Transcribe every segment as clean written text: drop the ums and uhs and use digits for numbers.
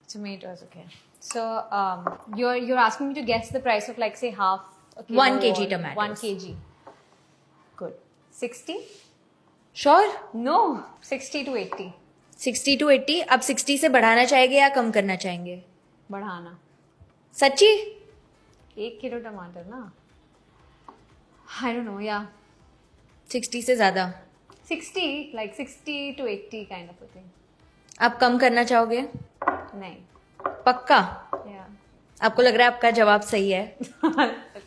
Tomatoes, okay. So you're asking me to guess the price of like say half a kilo 1 kg or tomatoes. 1 kg. Good. 60? Sure? No, 60 to 80. 60 to 80. अब 60 से बढ़ाना चाहेंगे या कम करना चाहेंगे? बढ़ाना. सच्ची? 1 किलो टमाटर ना? I don't know, yeah. 60 से ज्यादा? 60, like 60 to 80 kind of a thing. आप कम करना चाहोगे? नहीं. पक्का? Yeah. आपको लग रहा है आपका जवाब सही है?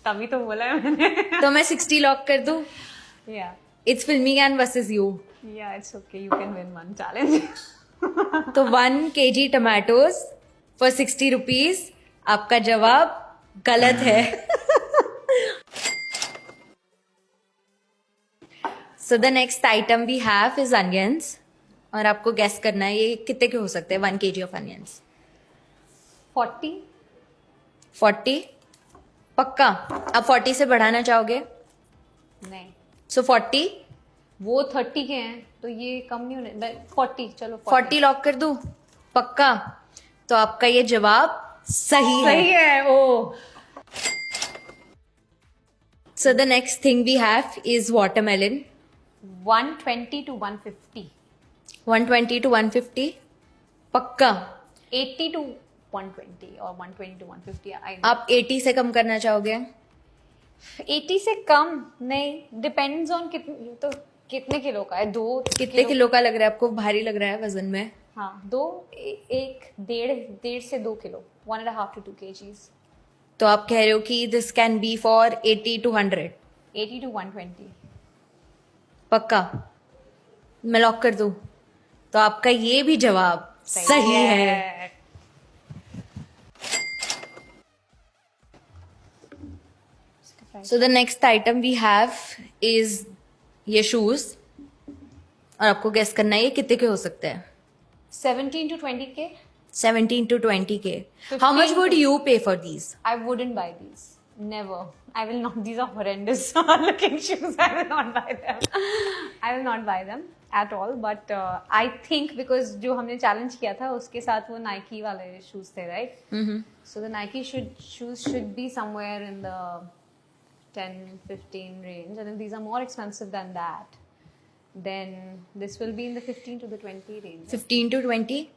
तभी तो बोला है मैंने. तो मैं 60 लॉक कर दूं? Yeah. इट्स फिल्मी gang versus you. Yeah, it's okay. You can win one challenge. तो 1 kg टमाटोज फॉर 60 रुपीज. आपका जवाब गलत है. So the next item we have is onions. और आपको गेस करना है ये कितने के हो सकते हैं 1 kg ऑफ अनियंस. 40? 40? पक्का? आप 40 से बढ़ाना चाहोगे? नहीं. सो 40? वो 30 के हैं तो ये कम नहीं होने. 40 चलो 40 लॉक कर दूं? पक्का? तो आपका ये जवाब सही है. सही है. ओ. So the next thing we have is watermelon. 120 to 150. 120 to 150. पक्का? 80 to 120 or 120 to 150. आप 80 से कम करना चाहोगे? 80 से कम नहीं. डिपेंड्स ऑन कितने किलो का है. 2 कितने किलो का लग रहा है आपको? भारी लग रहा है वजन में? हाँ 2 1 1.5 से 2 किलो. 1.5 to 2 kgs. तो आप कह रहे हो कि this can be for 80 to 100. 80 to 120. पक्का? मैं लॉक कर दूं? तो आपका ये भी जवाब सही है. So the next item we have is ये shoes. और आपको गेस करना है ये कितने के हो सकते हैं. 17 to 20 के. 17 to 20K. 15 How much would to- you pay for these? I wouldn't buy these. Never. I will not. These are horrendous looking shoes. I will not buy them. I will not buy them at all. But I think because जो हमने challenge किया था उसके साथ वो Nike वाले shoes थे, right? Mm-hmm. So the Nike shoes should be somewhere in the 10-15 range. And if these are more expensive than that, then this will be in the 15 to the 20 range. 15 to 20.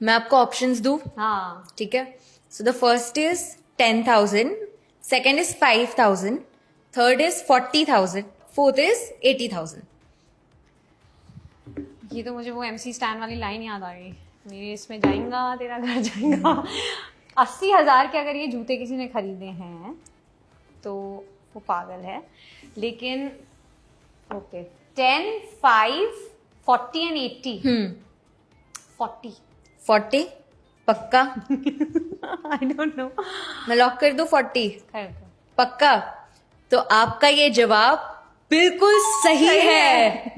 मैं आपको options दूं? हाँ. ठीक है. So the first is 10,000, second is 5,000, third is 40,000, fourth is 80,000. ये तो मुझे वो MC स्टैन वाली लाइन याद आ गई. मेरे इसमें जाएगा तेरा घर जाएगा. 80,000 के अगर ये जूते किसी ने खरीदे हैं तो वो पागल है. लेकिन ओके 10, 5, 40 एंड 80. 40. 40? पक्का? I don't know. मैं लॉक कर दूं 40? खैर तो. पक्का? तो आपका ये जवाब बिल्कुल सही है.